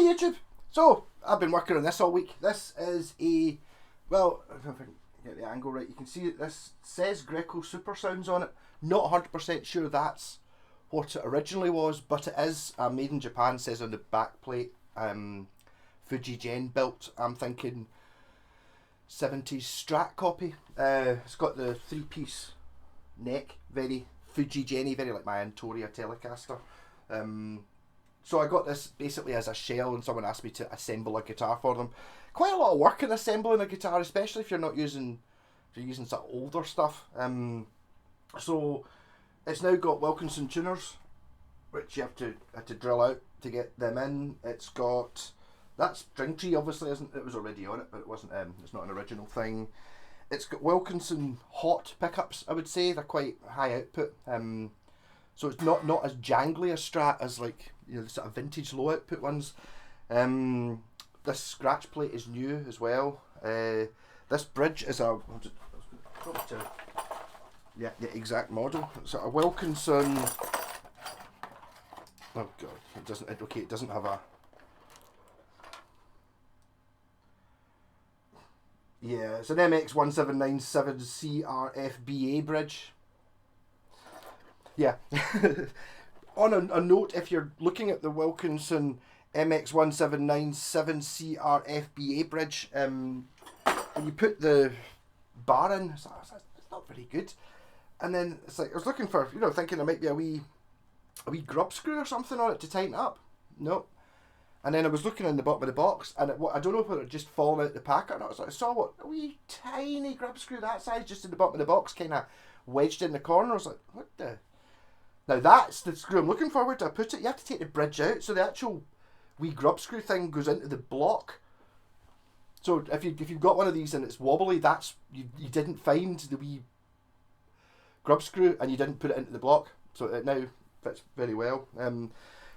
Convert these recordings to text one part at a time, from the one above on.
YouTube. So, I've been working on this all week. This is a, well, I don't know if I can get the angle right. You can see that this says Greco supersounds on it. Not 100% sure that's what it originally was, but it is. Made in Japan, says on the back plate. Fujigen built. I'm thinking 70s strat copy. It's got the 3-piece neck, very fujigen-y, very like my Antoria Telecaster. So I got this basically as a shell, and someone asked me to assemble a guitar for them. Quite a lot of work in assembling a guitar, especially if you're not using, if you're using sort of older stuff. So it's now got Wilkinson tuners, which you have to drill out to get them in. It's got, that string tree obviously isn't, it was already on it, but it wasn't. It's not an original thing. It's got Wilkinson hot pickups, I would say. They're quite high output. So it's not as jangly a Strat as like, you know, the sort of vintage low output ones. This scratch plate is new as well. This bridge is a, yeah, the exact model. It's a Wilkinson. Oh god, it doesn't. Okay, it doesn't have a. Yeah, it's an MX1797 CRFBA bridge. Yeah. On a note, if you're looking at the Wilkinson MX1797 CRFBA bridge, when you put the bar in, it's not very good. And then it's like, I was looking for, you know, thinking there might be a wee grub screw or something on it to tighten it up. Nope. And then I was looking in the bottom of the box, and I don't know whether it just fallen out the packet or not. So I saw what, a wee tiny grub screw that size just in the bottom of the box, kind of wedged in the corner. I was like, what the? Now that's the screw I'm looking for. Where do I put it? You have to take the bridge out, so the actual wee grub screw thing goes into the block. So if you've got one of these and it's wobbly, that's you didn't find the wee grub screw and you didn't put it into the block. So it now fits very well.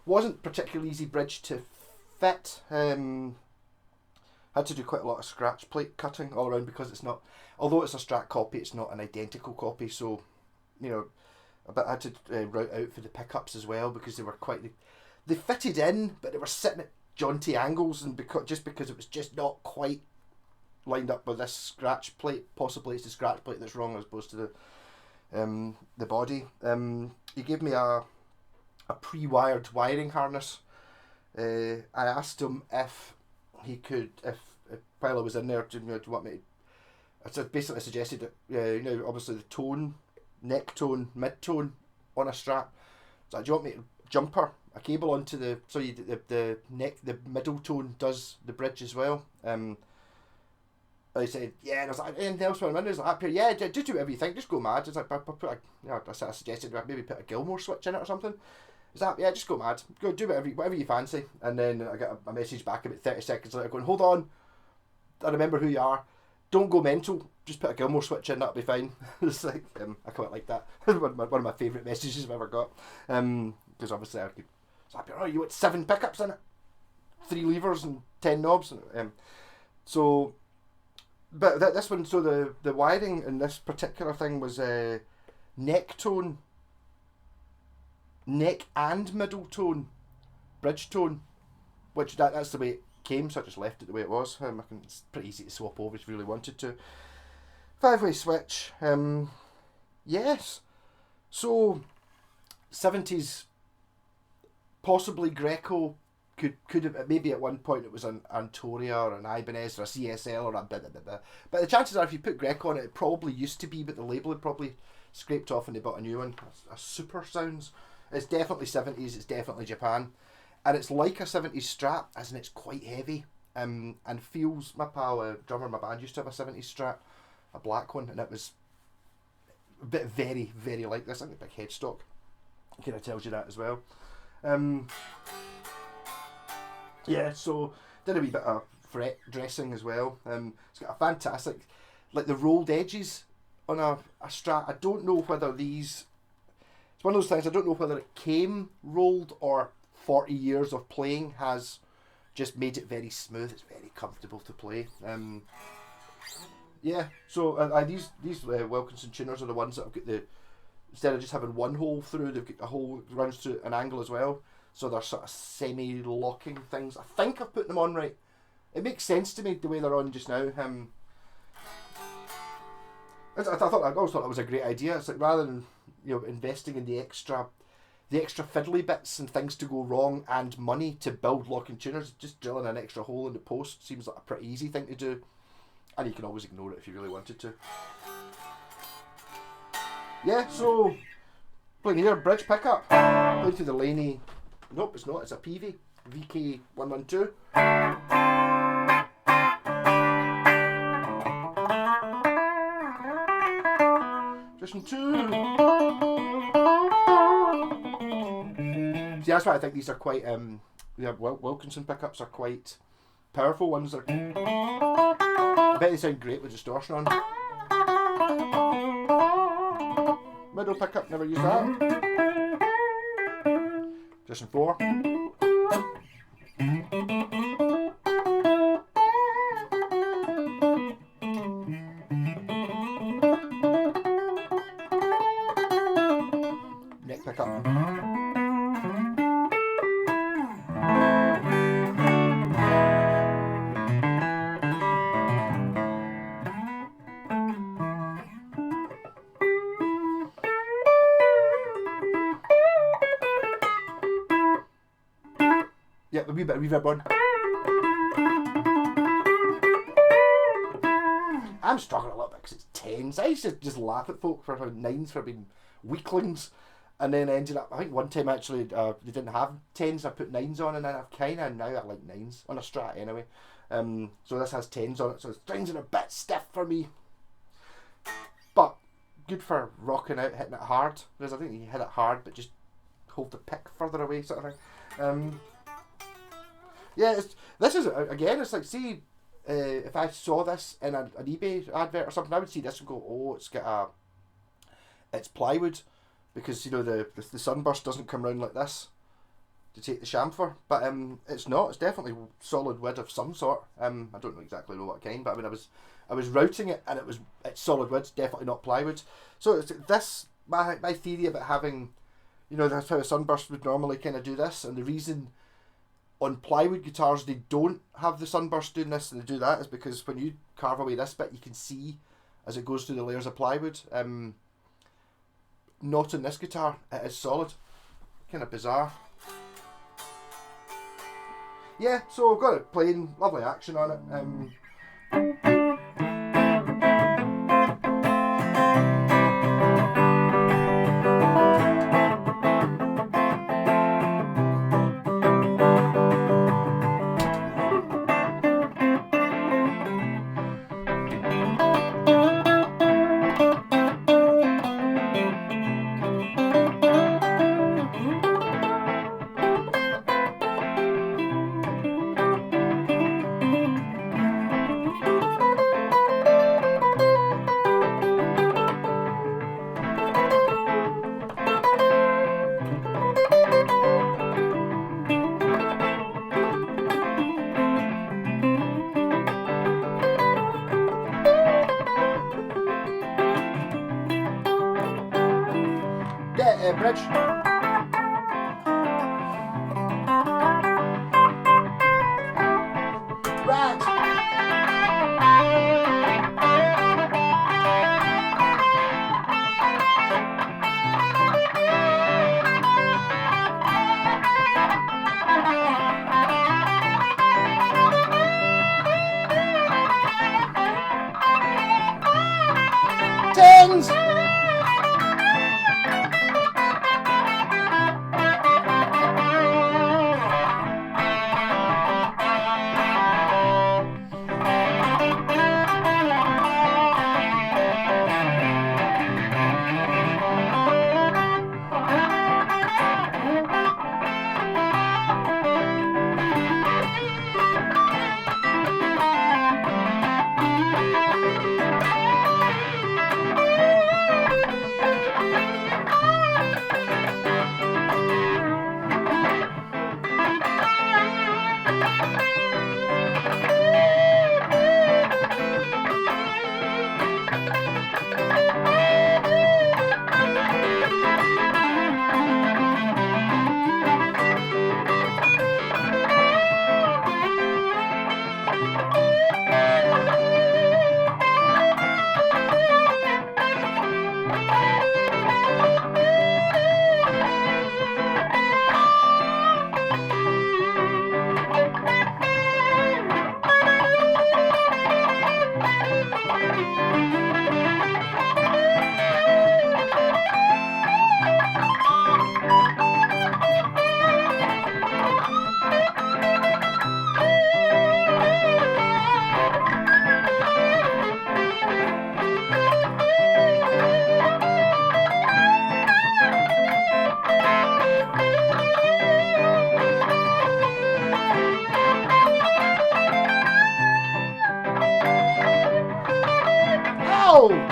Wasn't particularly easy bridge to fit. Had to do quite a lot of scratch plate cutting all around because it's not, although it's a Strat copy, it's not an identical copy. So, you know, I had to route out for the pickups as well because they were quite, they fitted in, but they were sitting at jaunty angles, and because it was just not quite lined up with this scratch plate. Possibly it's the scratch plate that's wrong as opposed to the body. He gave me a pre-wired wiring harness. I asked him if he could, if while I was in there, do you want me to, I basically suggested that, you know, obviously the tone, neck tone, mid tone on a Strat. So do you want me to jumper a cable onto the, so you, the neck, the middle tone does the bridge as well. I said, yeah, and I was like, anything else when I'm in? He was like, up here, yeah, just do whatever you think, just go mad. It's like, I put a, you know, I suggested maybe put a Gilmore switch in it or something. Is that, yeah, just go mad, go do whatever you fancy. And then I got a message back about 30 seconds later going, hold on, I remember who you are, don't go mental, just put a Gilmore switch in, that'll be fine. It's like, I quite like that. one of my favourite messages I've ever got. Because obviously I could, oh, you want 7 pickups in it, 3 levers and 10 knobs. So, but this one, so the wiring in this particular thing was neck tone, neck and middle tone, bridge tone, which that's the way it came, so I just left it the way it was. It's pretty easy to swap over if you really wanted to. 5-way switch. Yes. So 70s, possibly Greco, could have, maybe at one point it was an Antoria or an Ibanez or a CSL or a blah, blah, blah, blah. But the chances are if you put Greco on it, it probably used to be, but the label had probably scraped off and they bought a new one. A supersounds. It's definitely 70s, it's definitely Japan. And it's like a 70s Strat, as in it's quite heavy. And feels, my pal, a drummer in my band, used to have a 70s Strat, a black one, and it was a bit very, very like this. I think a big headstock kind of tells you that as well. Yeah, so did a wee bit of fret dressing as well. It's got a fantastic, like the rolled edges on a Strat. I don't know whether these, it's one of those things, I don't know whether it came rolled or 40 years of playing has just made it very smooth. It's very comfortable to play. Yeah, so these Wilkinson tuners are the ones that have got the, instead of just having one hole through, they've got a hole that runs through an angle as well. so they're sort of semi-locking things. I think I've put them on right. It makes sense to me the way they're on just now. I always thought that was a great idea. It's like, rather than, you know, investing in the extra fiddly bits and things to go wrong and money to build locking tuners, just drilling an extra hole in the post seems like a pretty easy thing to do, and you can always ignore it if you really wanted to. Yeah, so playing here, bridge pickup, playing through the Laney. Nope, it's not. It's a PV VK112. Position 2. See, that's why I think these are quite. Wilkinson pickups are quite powerful ones. I bet they sound great with distortion on. Middle pickup, never use that. Position 4. Neck pickup. Yeah, a wee bit of reverb on. I'm struggling a little bit because it's tens. I used to just laugh at folk for having nines for being weaklings, and then ended up, I think one time actually they didn't have tens, I put nines on, and then I've now I like nines on a strat anyway. So this has tens on it, so the strings are a bit stiff for me, but good for rocking out, hitting it hard, because I think you hit it hard but just hold the pick further away sort of thing. Yeah, this is, again, it's like, see, if I saw this in an eBay advert or something, I would see this and go, oh, it's plywood, because, you know, the sunburst doesn't come round like this to take the chamfer, but it's not. It's definitely solid wood of some sort. I don't exactly know what kind, but I mean, I was routing it, and it's solid wood, definitely not plywood. So it's this, my theory about having, you know, that's how a sunburst would normally kind of do this, and the reason on plywood guitars they don't have the sunburst doing this and they do that is because when you carve away this bit, you can see as it goes through the layers of plywood. Not on this guitar, it is solid. Kind of bizarre. Yeah, so I've got it playing, lovely action on it. Bridge. Right. Tens.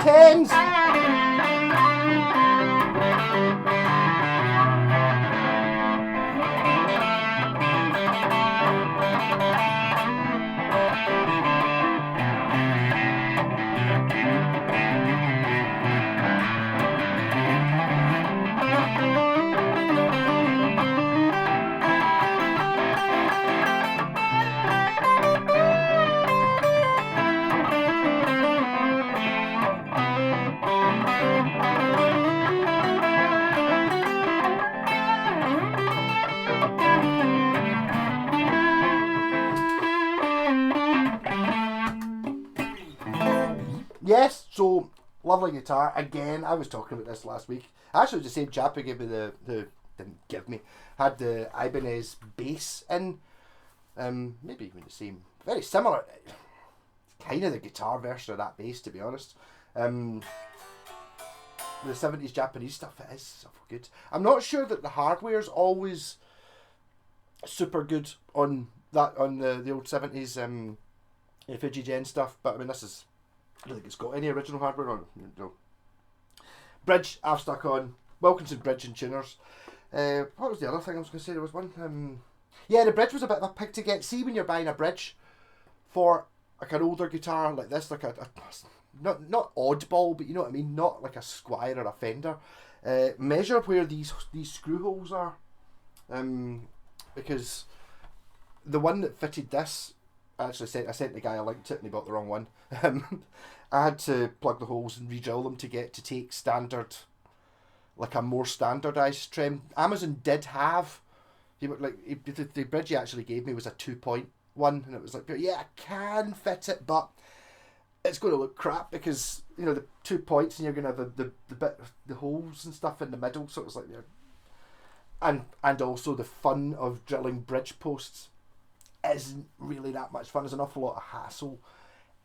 tens. Yes, so lovely guitar. Again, I was talking about this last week. Actually, the same chap who gave me didn't give me, had the Ibanez bass in. Maybe even the same, very similar. Kind of the guitar version of that bass, to be honest. The 70s Japanese stuff, it is so good. I'm not sure that the hardware's always super good on the old 70s fujigen stuff, but I mean, this is, I don't think it's got any original hardware on. No. Bridge I've stuck on, Wilkinson bridge and tuners. What was the other thing I was going to say? There was one. Yeah, the bridge was a bit of a pig to get. See, when you're buying a bridge for like an older guitar like this, like a not oddball, but you know what I mean, not like a Squire or a Fender. Measure where these screw holes are, because the one that fitted this, I sent the guy a link to it and he bought the wrong one. I had to plug the holes and re-drill them to take standard, like a more standardised trem. Amazon did have, the bridge he actually gave me was a 2.1, and it was like, yeah, I can fit it, but it's going to look crap because, you know, the 2 points and you're going to have the holes and stuff in the middle, so it was like, and also the fun of drilling bridge posts isn't really that much fun. There's an awful lot of hassle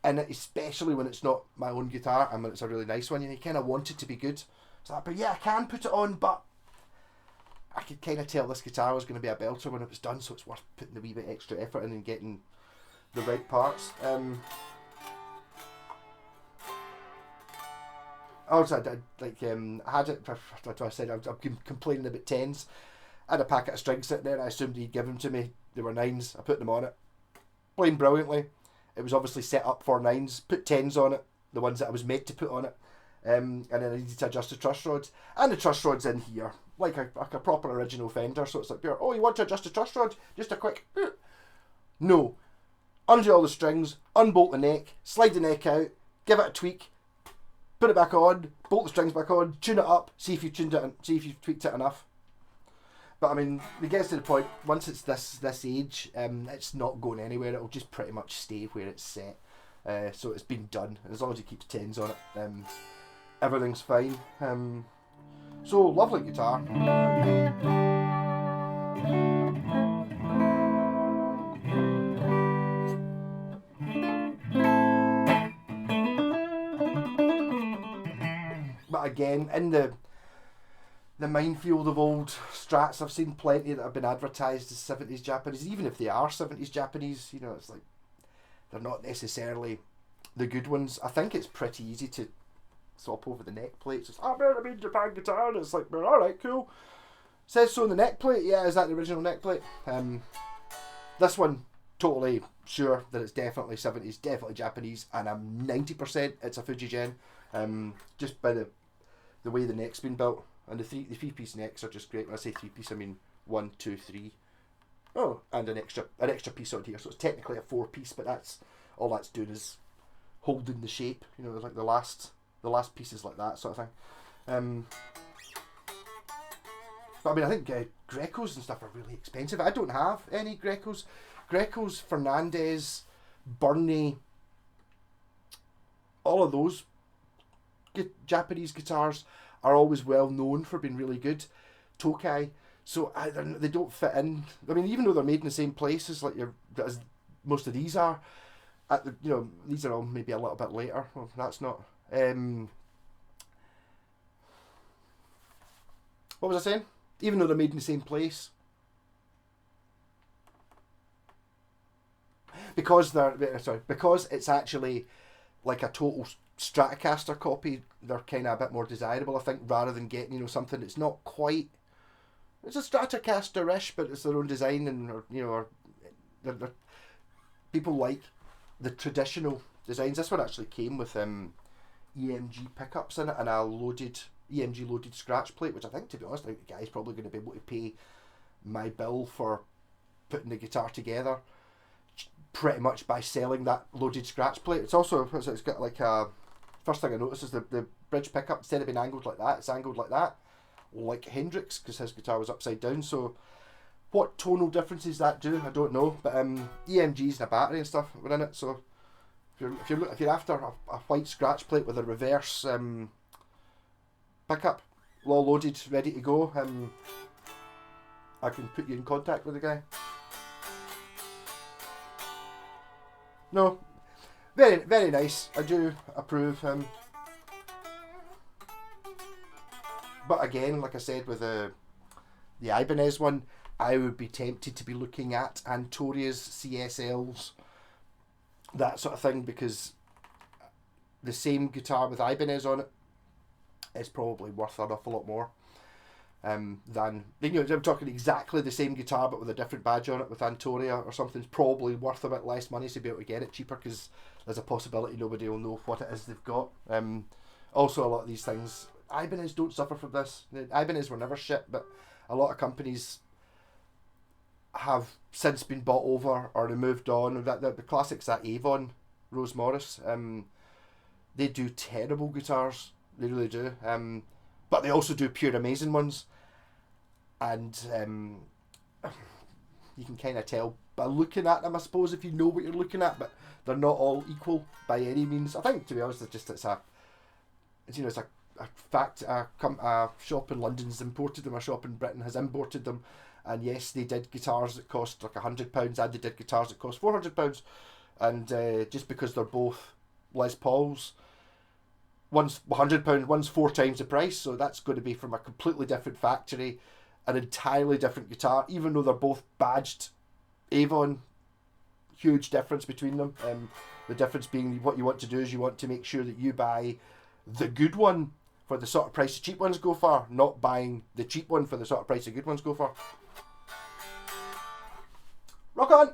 in it, especially when it's not my own guitar and when it's a really nice one. You kind of want it to be good. So, but yeah, I can put it on, but I could kind of tell this guitar was going to be a belter when it was done, so it's worth putting a wee bit extra effort in and getting the right parts. Also, I had it. I said I'm complaining about tens. I had a packet of strings sitting there. I assumed he'd give them to me. They were nines. I put them on it. Playing brilliantly. It was obviously set up for nines. Put tens on it. The ones that I was meant to put on it. And then I needed to adjust the truss rods. And the truss rod's in here. Like a proper original Fender. So it's like, oh, you want to adjust the truss rod? Just a quick... No. Undo all the strings. Unbolt the neck. Slide the neck out. Give it a tweak. Put it back on. Bolt the strings back on. Tune it up. See if you've tuned it. See if you've tweaked it enough. But I mean, it gets to the point, once it's this age, it's not going anywhere. It'll just pretty much stay where it's set. So it's been done. And as long as it keeps tens on it, everything's fine. So, lovely guitar. But again, in the minefield of old strats, I've seen plenty that have been advertised as 70s Japanese. Even if they are 70s Japanese, you know, it's like they're not necessarily the good ones. I think it's pretty easy to swap over the neck plates. It's, I mean Japan guitar, and it's like, well, alright, cool. Says so on the neck plate. Yeah, is that the original neck plate? This one, totally sure that it's definitely 70s, definitely Japanese, and I'm 90% it's a Fujigen. Just by the way the neck's been built. And the three-piece necks are just great. When I say three-piece, I mean 1, 2, 3. Oh, and an extra piece on here. So it's technically a 4-piece, but that's all that's doing is holding the shape. You know, like the last pieces like that sort of thing. But I mean, I think Grecos and stuff are really expensive. I don't have any Grecos. Grecos, Fernandez, Burney, all of those Japanese guitars are always well known for being really good. Tokai, so they don't fit in. I mean, even though they're made in the same place as as most of these are, these are all maybe a little bit later. Well, that's not. What was I saying? Even though they're made in the same place, because it's actually like a total Stratocaster copy, they're kind of a bit more desirable, I think, rather than getting, you know, something that's not quite. It's a Stratocaster-ish, but it's their own design, and or, you know, or they're, people like the traditional designs. This one actually came with EMG pickups in it and a loaded EMG loaded scratch plate, which I think, to be honest, I think the guy's probably going to be able to pay my bill for putting the guitar together pretty much by selling that loaded scratch plate. It's also, it's got like a, first thing I noticed is the bridge pickup, instead of being angled like that, it's angled like that, like Hendrix, because his guitar was upside down. So what tonal differences that do, I don't know, but EMGs and a battery and stuff were in it. So if you're after a white scratch plate with a reverse pickup, all loaded, ready to go, I can put you in contact with the guy. No, very, very nice. I do approve. But again, like I said, with the Ibanez one, I would be tempted to be looking at Antoria's CSLs, that sort of thing, because the same guitar with Ibanez on it is probably worth an awful lot more than, you know, I'm talking exactly the same guitar but with a different badge on it with Antoria or something's probably worth a bit less money to be able to get it cheaper, because there's a possibility nobody will know what it is they've got. Also, a lot of these things, Ibanez don't suffer from this. The Ibanez were never shit, but a lot of companies have since been bought over or they moved on. The classics, that Avon, Rose Morris, they do terrible guitars, they really do, but they also do pure amazing ones, and you can kind of tell by looking at them, I suppose, if you know what you're looking at, but they're not all equal by any means. I think, to be honest, it's a fact. A shop in London's imported them, a shop in Britain has imported them, and yes, they did guitars that cost like £100, and they did guitars that cost £400, and just because they're both Les Pauls, one's £100, one's 4 times the price, so that's going to be from a completely different factory, an entirely different guitar, even though they're both badged Avon. Huge difference between them. The difference being, what you want to do is you want to make sure that you buy the good one for the sort of price the cheap ones go for, not buying the cheap one for the sort of price the good ones go for. Rock on!